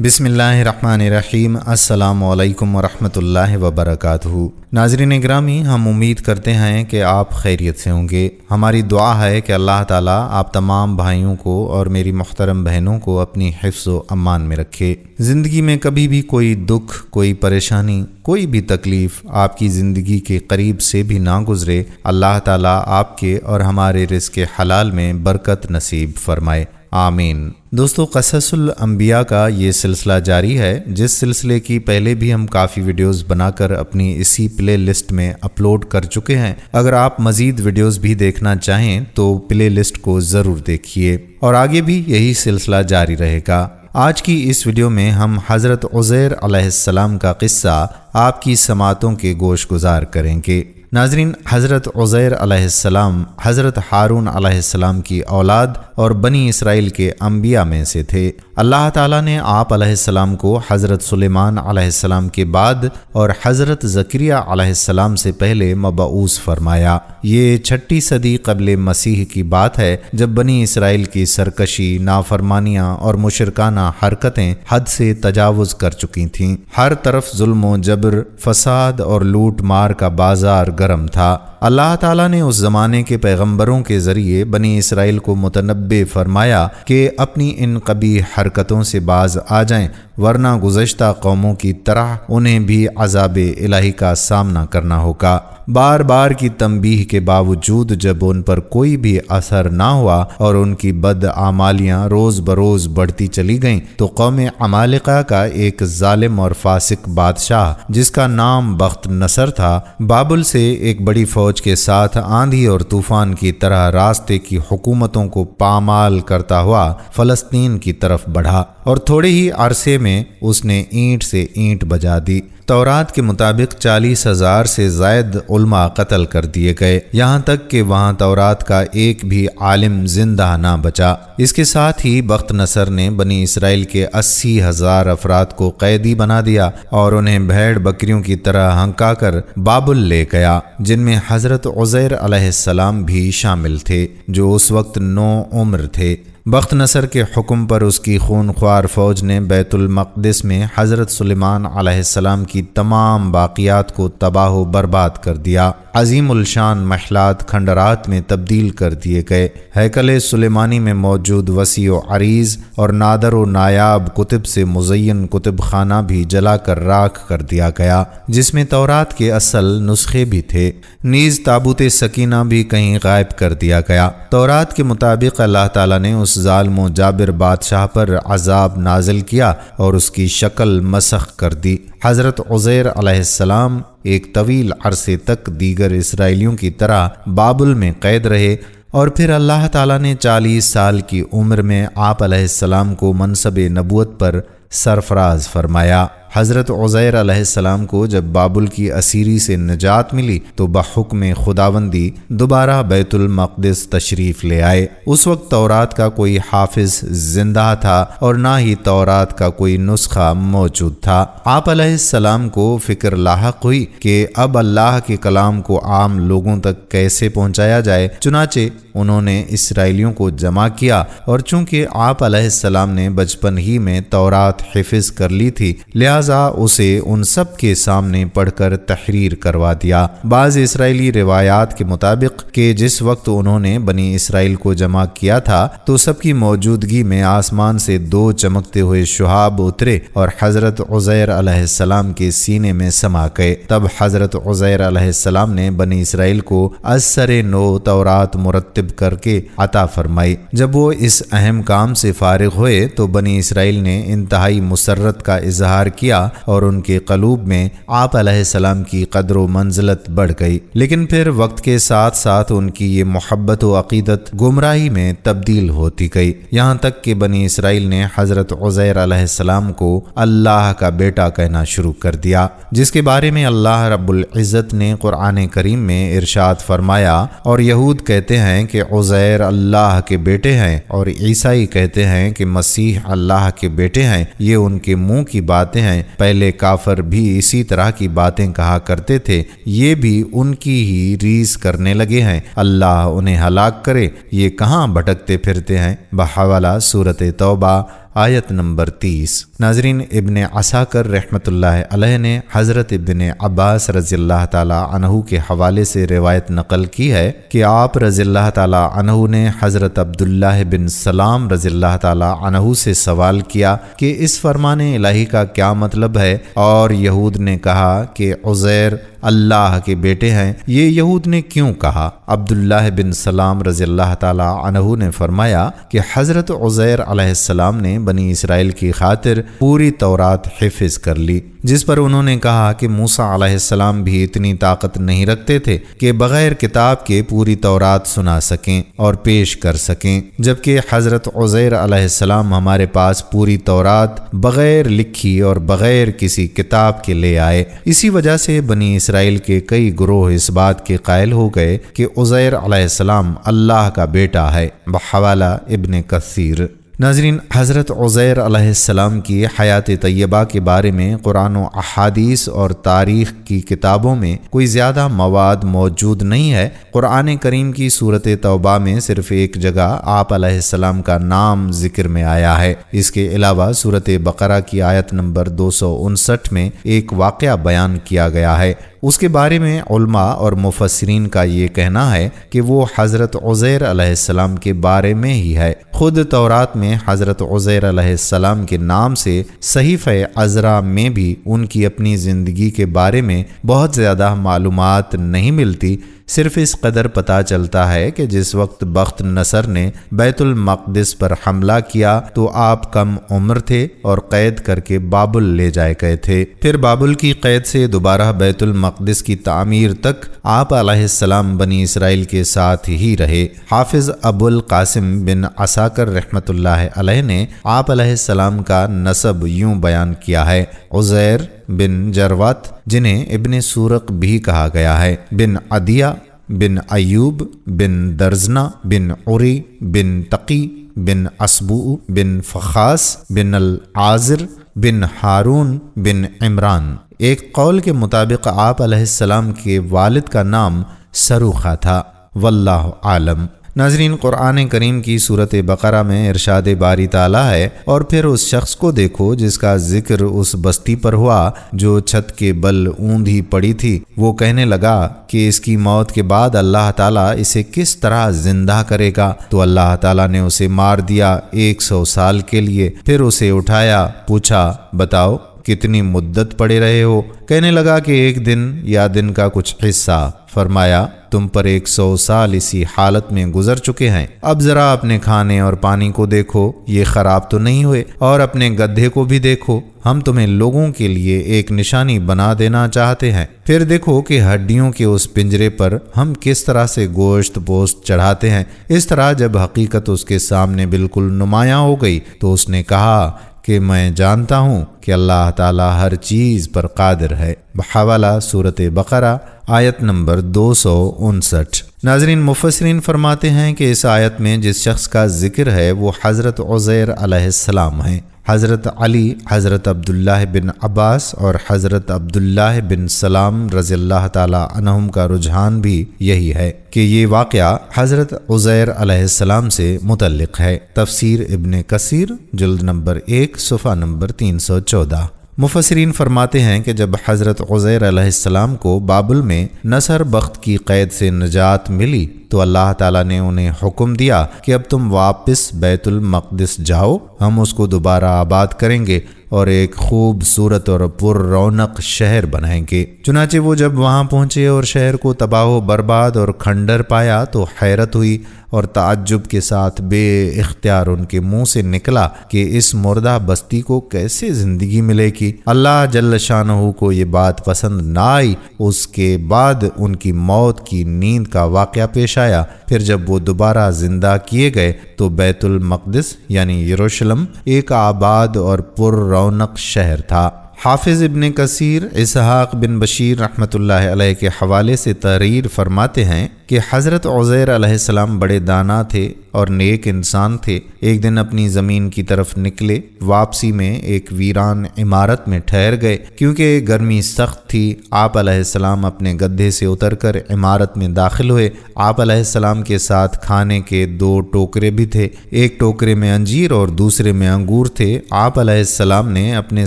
بسم اللہ الرحمن الرحیم۔ السلام علیکم ورحمۃ اللہ وبرکاتہ۔ ناظرین گرامی، ہم امید کرتے ہیں کہ آپ خیریت سے ہوں گے۔ ہماری دعا ہے کہ اللہ تعالیٰ آپ تمام بھائیوں کو اور میری محترم بہنوں کو اپنی حفظ و امان میں رکھے۔ زندگی میں کبھی بھی کوئی دکھ، کوئی پریشانی، کوئی بھی تکلیف آپ کی زندگی کے قریب سے بھی نہ گزرے۔ اللہ تعالیٰ آپ کے اور ہمارے رزق حلال میں برکت نصیب فرمائے، آمین۔ دوستو، قصص الانبیاء کا یہ سلسلہ جاری ہے، جس سلسلے کی پہلے بھی ہم کافی ویڈیوز بنا کر اپنی اسی پلے لسٹ میں اپلوڈ کر چکے ہیں۔ اگر آپ مزید ویڈیوز بھی دیکھنا چاہیں تو پلے لسٹ کو ضرور دیکھیے، اور آگے بھی یہی سلسلہ جاری رہے گا۔ آج کی اس ویڈیو میں ہم حضرت عزیر علیہ السلام کا قصہ آپ کی سماعتوں کے گوش گزار کریں گے۔ ناظرین، حضرت عزیر علیہ السلام حضرت ہارون علیہ السلام کی اولاد اور بنی اسرائیل کے انبیاء میں سے تھے۔ اللہ تعالیٰ نے آپ علیہ السلام کو حضرت سلیمان علیہ السلام کے بعد اور حضرت زکریا علیہ السلام سے پہلے مبعوث فرمایا۔ یہ 6 صدی قبل مسیح کی بات ہے، جب بنی اسرائیل کی سرکشی، نافرمانیاں اور مشرکانہ حرکتیں حد سے تجاوز کر چکی تھیں۔ ہر طرف ظلم و جبر، فساد اور لوٹ مار کا بازار گرم تھا۔ اللہ تعالیٰ نے اس زمانے کے پیغمبروں کے ذریعے بنی اسرائیل کو متنبع فرمایا کہ اپنی ان قبیح حرکتوں سے باز آ جائیں، ورنہ گزشتہ قوموں کی طرح انہیں بھی عذاب الہی کا سامنا کرنا ہوگا۔ بار بار کی تنبیہ کے باوجود جب ان پر کوئی بھی اثر نہ ہوا اور ان کی بدعمالیاں روز بروز بڑھتی چلی گئیں، تو قوم عمالقہ کا ایک ظالم اور فاسق بادشاہ، جس کا نام بخت نصر تھا، بابل سے ایک بڑی فوج کے ساتھ آندھی اور طوفان کی طرح راستے کی حکومتوں کو پامال کرتا ہوا فلسطین کی طرف بڑھا، اور تھوڑے ہی عرصے میں اس نے اینٹ سے اینٹ بجا دی۔ تورات کے مطابق 40,000 سے زائد علماء قتل کر دیے گئے، یہاں تک کہ وہاں تورات کا ایک بھی عالم زندہ نہ بچا۔ اس کے ساتھ ہی بخت نصر نے بنی اسرائیل کے 80,000 افراد کو قیدی بنا دیا اور انہیں بھیڑ بکریوں کی طرح ہنکا کر بابل لے گیا، جن میں حضرت عزیر علیہ السلام بھی شامل تھے، جو اس وقت 9 عمر تھے۔ بخت نصر کے حکم پر اس کی خونخوار فوج نے بیت المقدس میں حضرت سلیمان علیہ السلام کی تمام باقیات کو تباہ و برباد کر دیا۔ عظیم الشان محلات کھنڈرات میں تبدیل کر دیے گئے۔ ہیکل سلیمانی میں موجود وسیع و عریض اور نادر و نایاب کتب سے مزین کتب خانہ بھی جلا کر راکھ کر دیا گیا، جس میں تورات کے اصل نسخے بھی تھے۔ نیز تابوت سکینہ بھی کہیں غائب کر دیا گیا۔ تورات کے مطابق اللہ تعالیٰ نے اس ظالم و جابر بادشاہ پر عذاب نازل کیا اور اس کی شکل مسخ کر دی۔ حضرت عزیر علیہ السلام ایک طویل عرصے تک دیگر اسرائیلیوں کی طرح بابل میں قید رہے، اور پھر اللہ تعالیٰ نے 40 سال کی عمر میں آپ علیہ السلام کو منصب نبوت پر سرفراز فرمایا۔ حضرت عزیر علیہ السلام کو جب بابل کی اسیری سے نجات ملی تو بحکم خداوندی دوبارہ بیت المقدس تشریف لے آئے۔ اس وقت تورات کا کوئی حافظ زندہ تھا اور نہ ہی تورات کا کوئی نسخہ موجود تھا۔ آپ علیہ السلام کو فکر لاحق ہوئی کہ اب اللہ کے کلام کو عام لوگوں تک کیسے پہنچایا جائے، چنانچہ انہوں نے اسرائیلیوں کو جمع کیا، اور چونکہ آپ علیہ السلام نے بچپن ہی میں تورات حفظ کر لی تھی، لہٰذا اسے ان سب کے سامنے پڑھ کر تحریر کروا دیا۔ بعض اسرائیلی روایات کے مطابق کہ جس وقت انہوں نے بنی اسرائیل کو جمع کیا تھا تو سب کی موجودگی میں آسمان سے 2 چمکتے ہوئے شہاب اترے اور حضرت عزیر علیہ السلام کے سینے میں سما گئے۔ تب حضرت عزیر علیہ السلام نے بنی اسرائیل کو از سر نو تورات مرتب کر کے عطا فرمائی۔ جب وہ اس اہم کام سے فارغ ہوئے تو بنی اسرائیل نے انتہائی مسرت کا اظہار کیا اور ان کے قلوب میں آپ علیہ السلام کی قدر و منزلت بڑھ گئی، لیکن پھر وقت کے ساتھ ساتھ ان کی یہ محبت و عقیدت گمراہی میں تبدیل ہوتی گئی، یہاں تک کہ بنی اسرائیل نے حضرت عزیر علیہ السلام کو اللہ کا بیٹا کہنا شروع کر دیا، جس کے بارے میں اللہ رب العزت نے قرآن کریم میں ارشاد فرمایا، اور یہود کہتے ہیں کہ عزیر اللہ کے بیٹے ہیں اور عیسائی کہتے ہیں کہ مسیح اللہ کے بیٹے ہیں۔ یہ ان کے منہ کی باتیں ہیں، پہلے کافر بھی اسی طرح کی باتیں کہا کرتے تھے، یہ بھی ان کی ہی ریس کرنے لگے ہیں، اللہ انہیں ہلاک کرے، یہ کہاں بھٹکتے پھرتے ہیں۔ بحوالہ سورۃ توبہ آیت نمبر 30۔ ناظرین، ابن عساکر رحمۃ اللہ علیہ نے حضرت ابن عباس رضی اللہ تعالیٰ عنہ کے حوالے سے روایت نقل کی ہے کہ آپ رضی اللہ تعالیٰ عنہ نے حضرت عبداللہ بن سلام رضی اللہ تعالیٰ عنہ سے سوال کیا کہ اس فرمان الہی کا کیا مطلب ہے، اور یہود نے کہا کہ عزیر اللہ کے بیٹے ہیں۔ یہ یہود نے کیوں کہا؟ عبداللہ بن سلام رضی اللہ تعالیٰ عنہ نے فرمایا کہ حضرت عزیر علیہ السلام نے بنی اسرائیل کی خاطر پوری تورات حفظ کر لی، جس پر انہوں نے کہا کہ موسیٰ علیہ السلام بھی اتنی طاقت نہیں رکھتے تھے کہ بغیر کتاب کے پوری تورات سنا سکیں اور پیش کر سکیں، جبکہ حضرت عزیر علیہ السلام ہمارے پاس پوری تورات بغیر لکھی اور بغیر کسی کتاب کے لے آئے۔ اسی وجہ سے بنی اسرائیل کے کئی گروہ اس بات کے قائل ہو گئے کہ عزیر علیہ السلام اللہ کا بیٹا ہے، بحوالہ ابن کثیر۔ ناظرین، حضرت عزیر علیہ السلام کی حیات طیبہ کے بارے میں قرآن و احادیث اور تاریخ کی کتابوں میں کوئی زیادہ مواد موجود نہیں ہے۔ قرآن کریم کی سورۃ توبہ میں صرف ایک جگہ آپ علیہ السلام کا نام ذکر میں آیا ہے۔ اس کے علاوہ سورۃ بقرہ کی آیت نمبر 259 میں ایک واقعہ بیان کیا گیا ہے۔ اس کے بارے میں علماء اور مفسرین کا یہ کہنا ہے کہ وہ حضرت عزیر علیہ السلام کے بارے میں ہی ہے۔ خود تورات میں حضرت عزیر علیہ السلام کے نام سے صحیفہ عذرا میں بھی ان کی اپنی زندگی کے بارے میں بہت زیادہ معلومات نہیں ملتی۔ صرف اس قدر پتہ چلتا ہے کہ جس وقت بخت نصر نے بیت المقدس پر حملہ کیا تو آپ کم عمر تھے اور قید کر کے بابل لے جائے گئے تھے۔ پھر بابل کی قید سے دوبارہ بیت المقدس کی تعمیر تک آپ علیہ السلام بنی اسرائیل کے ساتھ ہی رہے۔ حافظ ابو القاسم بن عساکر رحمۃ اللہ علیہ نے آپ علیہ السلام کا نسب یوں بیان کیا ہے: عزیر بن جروت، جنہیں ابن سورق بھی کہا گیا ہے، بن عدیہ بن ایوب بن درزنا بن عری بن تقی بن اسبو بن فخاس بن العازر بن ہارون بن عمران۔ ایک قول کے مطابق آپ علیہ السلام کے والد کا نام سروخہ تھا، واللہ عالم۔ ناظرین، قرآن کریم کی سورۃ بقرہ میں ارشاد باری تعالیٰ ہے: اور پھر اس شخص کو دیکھو جس کا ذکر اس بستی پر ہوا جو چھت کے بل اوندھی پڑی تھی۔ وہ کہنے لگا کہ اس کی موت کے بعد اللہ تعالیٰ اسے کس طرح زندہ کرے گا، تو اللہ تعالیٰ نے اسے مار دیا 100 سال کے لیے۔ پھر اسے اٹھایا، پوچھا بتاؤ کتنی مدت پڑے رہے ہو؟ کہنے لگا کہ 1 دن یا دن کا کچھ حصہ۔ فرمایا تم پر 100 سال اسی حالت میں گزر چکے ہیں، اب ذرا اپنے کھانے اور پانی کو دیکھو، یہ خراب تو نہیں ہوئے، اور اپنے گدھے کو بھی دیکھو، ہم تمہیں لوگوں کے لیے ایک نشانی بنا دینا چاہتے ہیں۔ پھر دیکھو کہ ہڈیوں کے اس پنجرے پر ہم کس طرح سے گوشت پوست چڑھاتے ہیں۔ اس طرح جب حقیقت اس کے سامنے بالکل نمایاں ہو گئی تو اس نے کہا کہ میں جانتا ہوں کہ اللہ تعالیٰ ہر چیز پر قادر ہے، بحوالہ سورۃ بقرہ آیت نمبر 259۔ ناظرین، مفسرین فرماتے ہیں کہ اس آیت میں جس شخص کا ذکر ہے وہ حضرت عزیر علیہ السلام ہیں۔ حضرت علی، حضرت عبداللہ بن عباس اور حضرت عبداللہ بن سلام رضی اللہ تعالی عنہم کا رجحان بھی یہی ہے کہ یہ واقعہ حضرت عزیر علیہ السلام سے متعلق ہے۔ تفسیر ابن کثیر جلد نمبر 1 صفحہ نمبر 314۔ مفسرین فرماتے ہیں کہ جب حضرت عزیر علیہ السلام کو بابل میں نصر بخت کی قید سے نجات ملی تو اللہ تعالیٰ نے انہیں حکم دیا کہ اب تم واپس بیت المقدس جاؤ، ہم اس کو دوبارہ آباد کریں گے اور ایک خوبصورت اور پر رونق شہر بنائیں گے۔ چنانچہ وہ جب وہاں پہنچے اور شہر کو تباہ و برباد اور کھنڈر پایا تو حیرت ہوئی اور تعجب کے ساتھ بے اختیار ان کے منہ سے نکلا کہ اس مردہ بستی کو کیسے زندگی ملے گی۔ اللہ جل شانہ کو یہ بات پسند نہ آئی۔ اس کے بعد ان کی موت کی نیند کا واقعہ پیش آیا۔ پھر جب وہ دوبارہ زندہ کیے گئے تو بیت المقدس یعنی یروشلم ایک آباد اور پر رونق شہر تھا۔ حافظ ابن کثیر اسحاق بن بشیر رحمۃ اللہ علیہ کے حوالے سے تحریر فرماتے ہیں کہ حضرت عزیر علیہ السلام بڑے دانا تھے اور نیک انسان تھے۔ ایک دن اپنی زمین کی طرف نکلے، واپسی میں ایک ویران عمارت میں ٹھہر گئے۔ کیونکہ گرمی سخت تھی، آپ علیہ السلام اپنے گدھے سے اتر کر عمارت میں داخل ہوئے۔ آپ علیہ السلام کے ساتھ کھانے کے 2 ٹوکرے بھی تھے، ایک ٹوکرے میں انجیر اور دوسرے میں انگور تھے۔ آپ علیہ السلام نے اپنے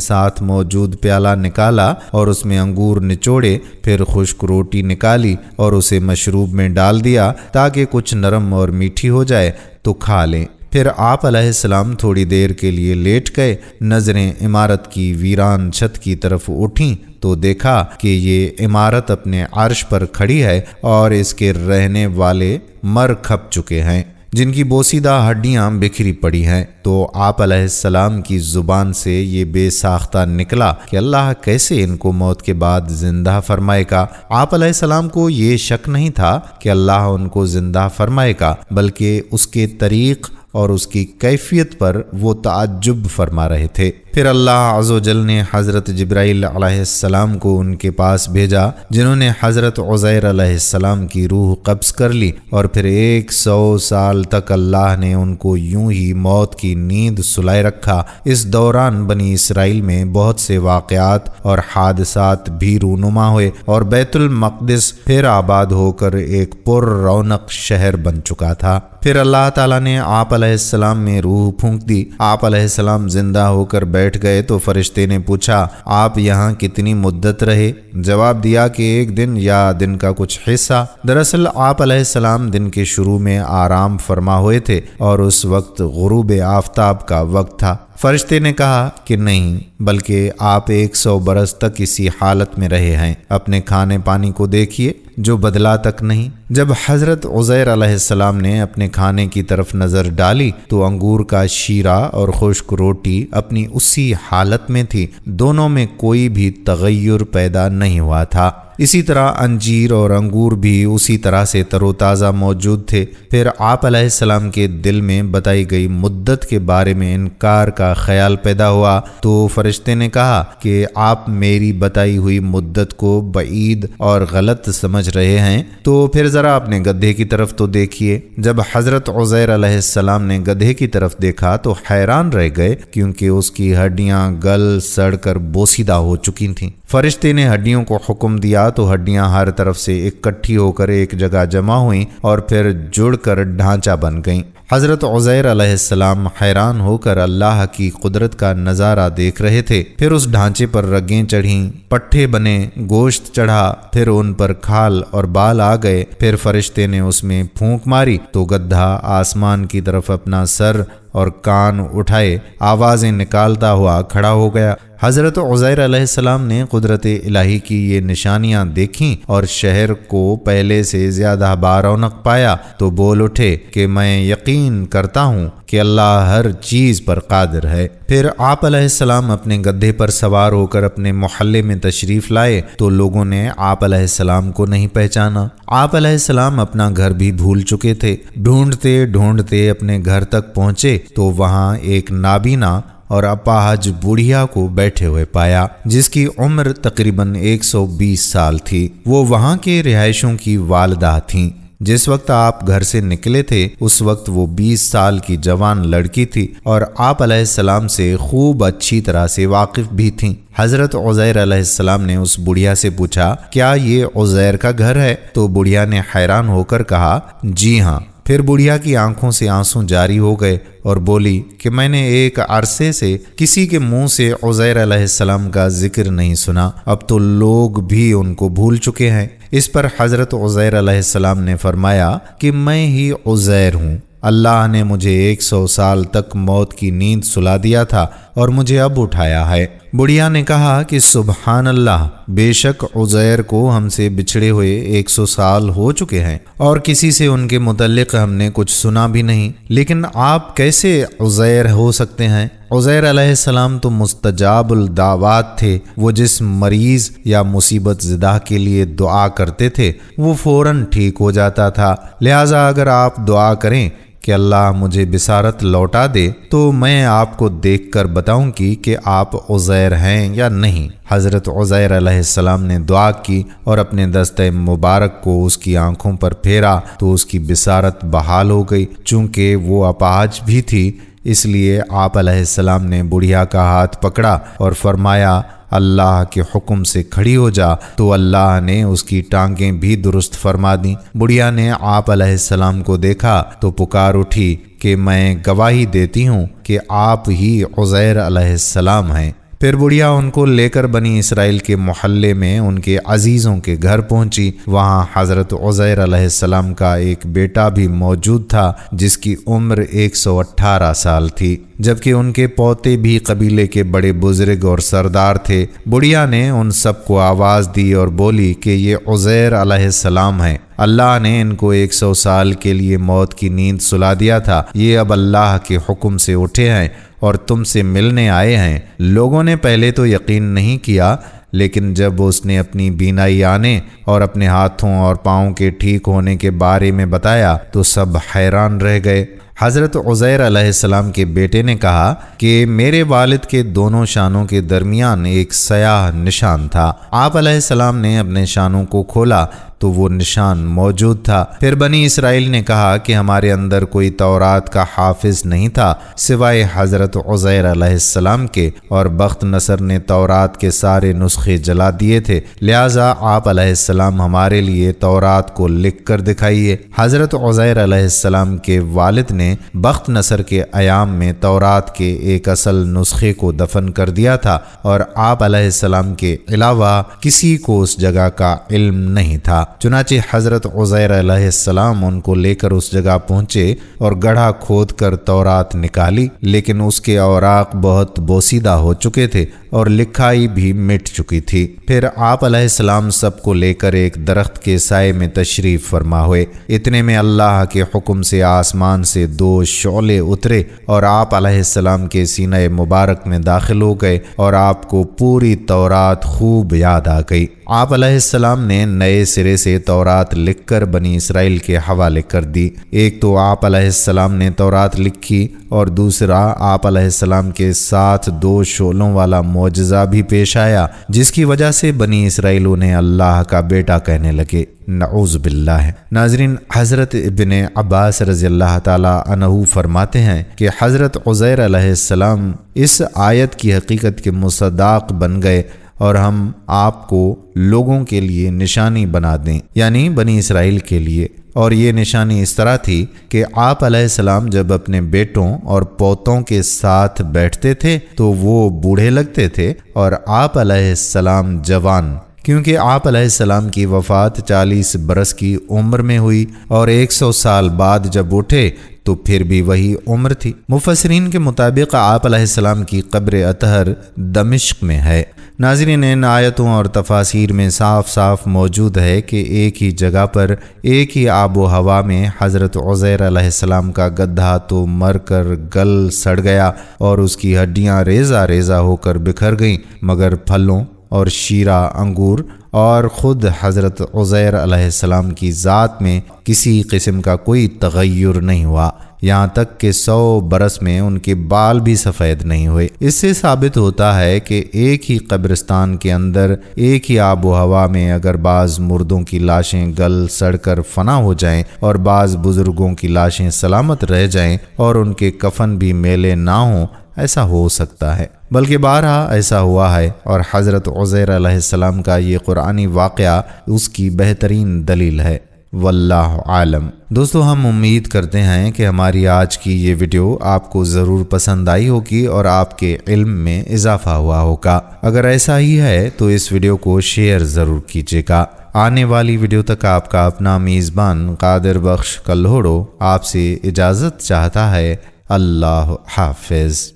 ساتھ موجود پیالہ نکالا اور اس میں انگور نچوڑے، پھر خشک روٹی نکالی اور اسے مشروب میں ڈال دیا تاکہ کچھ نرم اور میٹھی ہو جائے تو کھا لیں۔ پھر آپ علیہ السلام تھوڑی دیر کے لیے لیٹ گئے۔ نظریں عمارت کی ویران چھت کی طرف اٹھیں تو دیکھا کہ یہ عمارت اپنے عرش پر کھڑی ہے اور اس کے رہنے والے مر کھپ چکے ہیں، جن کی بوسیدہ ہڈیاں بکھری پڑی ہیں۔ تو آپ علیہ السلام کی زبان سے یہ بے ساختہ نکلا کہ اللہ کیسے ان کو موت کے بعد زندہ فرمائے گا۔ آپ علیہ السلام کو یہ شک نہیں تھا کہ اللہ ان کو زندہ فرمائے گا، بلکہ اس کے طریق اور اس کی کیفیت پر وہ تعجب فرما رہے تھے۔ پھر اللہ عز و جل نے حضرت جبرائیل علیہ السلام کو ان کے پاس بھیجا، جنہوں نے حضرت عزیر علیہ السلام کی روح قبض کر لی، اور پھر 100 سال تک اللہ نے ان کو یوں ہی موت کی نیند سلائے رکھا۔ اس دوران بنی اسرائیل میں بہت سے واقعات اور حادثات بھی رونما ہوئے، اور بیت المقدس پھر آباد ہو کر ایک پر رونق شہر بن چکا تھا۔ پھر اللہ تعالیٰ نے آپ علیہ السلام میں روح پھونک دی۔ آپ علیہ السلام زندہ ہو کر بیٹھ گئے تو فرشتے نے پوچھا، آپ یہاں کتنی مدت رہے؟ جواب دیا کہ 1 دن یا دن کا کچھ حصہ۔ دراصل آپ علیہ السلام دن کے شروع میں آرام فرما ہوئے تھے اور اس وقت غروب آفتاب کا وقت تھا۔ فرشتے نے کہا کہ نہیں، بلکہ آپ 100 برس تک اسی حالت میں رہے ہیں۔ اپنے کھانے پانی کو دیکھیے جو بدلا تک نہیں۔ جب حضرت عزیر علیہ السلام نے اپنے کھانے کی طرف نظر ڈالی تو انگور کا شیرہ اور خشک روٹی اپنی اسی حالت میں تھی، دونوں میں کوئی بھی تغیر پیدا نہیں ہوا تھا۔ اسی طرح انجیر اور انگور بھی اسی طرح سے تر و تازہ موجود تھے۔ پھر آپ علیہ السلام کے دل میں بتائی گئی مدت کے بارے میں انکار کا خیال پیدا ہوا تو فرشتے نے کہا کہ آپ میری بتائی ہوئی مدت کو بعید اور غلط سمجھ رہے ہیں، تو پھر ذرا اپنے گدھے کی طرف تو دیکھیے۔ جب حضرت عزیر علیہ السلام نے گدھے کی طرف دیکھا تو حیران رہ گئے، کیونکہ اس کی ہڈیاں گل سڑ کر بوسیدہ ہو چکی تھیں۔ فرشتے نے ہڈیوں کو حکم دیا تو ہڈیاں ہر طرف سے اکٹھی ہو کر ایک جگہ جمع ہوئیں اور پھر جڑ کر ڈھانچہ بن گئیں۔ حضرت عزیر علیہ السلام حیران ہو کر اللہ کی قدرت کا نظارہ دیکھ رہے تھے۔ پھر اس ڈھانچے پر رگیں چڑھیں، پٹھے بنے، گوشت چڑھا، پھر ان پر کھال اور بال آ گئے۔ پھر فرشتے نے اس میں پھونک ماری تو گدھا آسمان کی طرف اپنا سر اور کان اٹھائے آوازیں نکالتا ہوا کھڑا ہو گیا۔ حضرت عزیر علیہ السلام نے قدرت الہی کی یہ نشانیاں دیکھیں اور شہر کو پہلے سے زیادہ بارونق پایا تو بول اٹھے کہ میں یقین کرتا ہوں کہ اللہ ہر چیز پر قادر ہے۔ پھر آپ علیہ السلام اپنے گدھے پر سوار ہو کر اپنے محلے میں تشریف لائے تو لوگوں نے آپ علیہ السلام کو نہیں پہچانا۔ آپ علیہ السلام اپنا گھر بھی بھول چکے تھے۔ ڈھونڈتے ڈھونڈتے اپنے گھر تک پہنچے تو وہاں ایک نابینا اور اپاہج بوڑھیا کو بیٹھے ہوئے پایا، جس کی عمر تقریباً 120 سال تھی۔ وہ وہاں کے رہائشوں کی والدہ تھیں۔ جس وقت آپ گھر سے نکلے تھے اس وقت وہ 20 سال کی جوان لڑکی تھی اور آپ علیہ السلام سے خوب اچھی طرح سے واقف بھی تھیں۔ حضرت عزیر علیہ السلام نے اس بڑھیا سے پوچھا، کیا یہ عزیر کا گھر ہے؟ تو بڑھیا نے حیران ہو کر کہا، جی ہاں۔ پھر بڑھیا کی آنکھوں سے آنسو جاری ہو گئے اور بولی کہ میں نے ایک عرصے سے کسی کے منہ سے عزیر علیہ السلام کا ذکر نہیں سنا، اب تو لوگ بھی ان کو بھول چکے ہیں۔ اس پر حضرت عزیر علیہ السلام نے فرمایا کہ میں ہی عزیر ہوں۔ اللہ نے مجھے 100 سال تک موت کی نیند سلا دیا تھا اور مجھے اب اٹھایا ہے۔ بڑھیا نے کہا کہ سبحان اللہ، بے شک عزیر کو ہم سے بچھڑے ہوئے 100 سال ہو چکے ہیں اور کسی سے ان کے متعلق ہم نے کچھ سنا بھی نہیں، لیکن آپ کیسے عزیر ہو سکتے ہیں؟ عزیر علیہ السلام تو مستجاب الدعوات تھے۔ وہ جس مریض یا مصیبت زدہ کے لیے دعا کرتے تھے وہ فوراً ٹھیک ہو جاتا تھا، لہٰذا اگر آپ دعا کریں کہ اللہ مجھے بصارت لوٹا دے تو میں آپ کو دیکھ کر بتاؤں گی کہ آپ عزیر ہیں یا نہیں۔ حضرت عزیر علیہ السلام نے دعا کی اور اپنے دستِ مبارک کو اس کی آنکھوں پر پھیرا تو اس کی بصارت بحال ہو گئی۔ چونکہ وہ اپاہج بھی تھی اس لیے آپ علیہ السلام نے بڑھیا کا ہاتھ پکڑا اور فرمایا اللہ کے حکم سے کھڑی ہو جا، تو اللہ نے اس کی ٹانگیں بھی درست فرما دیں۔ بڑھیا نے آپ علیہ السلام کو دیکھا تو پکار اٹھی کہ میں گواہی دیتی ہوں کہ آپ ہی عزیر علیہ السلام ہیں۔ پھر بڑھیا ان کو لے کر بنی اسرائیل کے محلے میں ان کے عزیزوں کے گھر پہنچی۔ وہاں حضرت عزیر علیہ السلام کا ایک بیٹا بھی موجود تھا جس کی عمر 118 سال تھی، جبکہ ان کے پوتے بھی قبیلے کے بڑے بزرگ اور سردار تھے۔ بڑھیا نے ان سب کو آواز دی اور بولی کہ یہ عزیر علیہ السلام ہیں۔ اللہ نے ان کو 100 سال کے لیے موت کی نیند سلا دیا تھا، یہ اب اللہ کے حکم سے اٹھے ہیں اور تم سے ملنے آئے ہیں۔ لوگوں نے پہلے تو یقین نہیں کیا، لیکن جب اس نے اپنی بینائی آنے اور اپنے ہاتھوں اور پاؤں کے ٹھیک ہونے کے بارے میں بتایا تو سب حیران رہ گئے۔ حضرت عزیر علیہ السلام کے بیٹے نے کہا کہ میرے والد کے دونوں شانوں کے درمیان ایک سیاہ نشان تھا۔ آپ علیہ السلام نے اپنے شانوں کو کھولا تو وہ نشان موجود تھا۔ پھر بنی اسرائیل نے کہا کہ ہمارے اندر کوئی تورات کا حافظ نہیں تھا سوائے حضرت عزیر علیہ السلام کے، اور بخت نصر نے تورات کے سارے نسخے جلا دیے تھے، لہٰذا آپ علیہ السلام ہمارے لیے تورات کو لکھ کر دکھائیے۔ حضرت عزیر علیہ السلام کے والد نے بخت نصر کے ایام میں تورات کے ایک اصل نسخے کو دفن کر دیا تھا، اور آپ علیہ السلام کے علاوہ کسی کو اس جگہ کا علم نہیں تھا۔ چنانچہ حضرت عزیر علیہ السلام ان کو لے کر اس جگہ پہنچے اور گڑھا کھود کر تورات نکالی، لیکن اس کے اوراق بہت بوسیدہ ہو چکے تھے اور لکھائی بھی مٹ چکی تھی۔ پھر آپ علیہ السلام سب کو لے کر ایک درخت کے سائے میں تشریف فرما ہوئے۔ اتنے میں اللہ کے حکم سے آسمان سے 2 شعلے اترے اور آپ علیہ السلام کے سینہ مبارک میں داخل ہو گئے اور آپ کو پوری تورات خوب یاد آ گئی۔ آپ علیہ السلام نے نئے سرے سے تورات لکھ کر بنی اسرائیل کے حوالے کر دی۔ ایک تو آپ علیہ السلام نے تورات لکھی اور دوسرا آپ علیہ السلام کے ساتھ 2 شعلوں والا معجزہ بھی پیش آیا، جس کی وجہ سے بنی اسرائیل انہیں اللہ کا بیٹا کہنے لگے، نعوذ باللہ۔ ناظرین، حضرت ابن عباس رضی اللہ تعالی عنہ فرماتے ہیں کہ حضرت عزیر علیہ السلام اس آیت کی حقیقت کے مصداق بن گئے اور ہم آپ کو لوگوں کے لیے نشانی بنا دیں، یعنی بنی اسرائیل کے لیے۔ اور یہ نشانی اس طرح تھی کہ آپ علیہ السلام جب اپنے بیٹوں اور پوتوں کے ساتھ بیٹھتے تھے تو وہ بوڑھے لگتے تھے اور آپ علیہ السلام جوان، کیونکہ آپ علیہ السلام کی وفات 40 برس کی عمر میں ہوئی اور 100 سال بعد جب اٹھے تو پھر بھی وہی عمر تھی۔ مفسرین کے مطابق آپ علیہ السلام کی قبر اطہر دمشق میں ہے۔ ناظرین، ان آیتوں اور تفاسیر میں صاف صاف موجود ہے کہ ایک ہی جگہ پر ایک ہی آب و ہوا میں حضرت عزیر علیہ السلام کا گدھا تو مر کر گل سڑ گیا اور اس کی ہڈیاں ریزہ ریزہ ہو کر بکھر گئیں، مگر پھلوں اور شیرہ انگور اور خود حضرت عزیر علیہ السلام کی ذات میں کسی قسم کا کوئی تغیر نہیں ہوا، یہاں تک کہ 100 برس میں ان کے بال بھی سفید نہیں ہوئے۔ اس سے ثابت ہوتا ہے کہ ایک ہی قبرستان کے اندر ایک ہی آب و ہوا میں اگر بعض مردوں کی لاشیں گل سڑ کر فنا ہو جائیں اور بعض بزرگوں کی لاشیں سلامت رہ جائیں اور ان کے کفن بھی میلے نہ ہوں، ایسا ہو سکتا ہے، بلکہ بارہا ایسا ہوا ہے، اور حضرت عزیر علیہ السلام کا یہ قرآنی واقعہ اس کی بہترین دلیل ہے۔ واللہ عالم۔ دوستو، ہم امید کرتے ہیں کہ ہماری آج کی یہ ویڈیو آپ کو ضرور پسند آئی ہوگی اور آپ کے علم میں اضافہ ہوا ہوگا۔ اگر ایسا ہی ہے تو اس ویڈیو کو شیئر ضرور کیجیے گا۔ آنے والی ویڈیو تک آپ کا اپنا میزبان قادر بخش کلہوڑو آپ سے اجازت چاہتا ہے۔ اللہ حافظ۔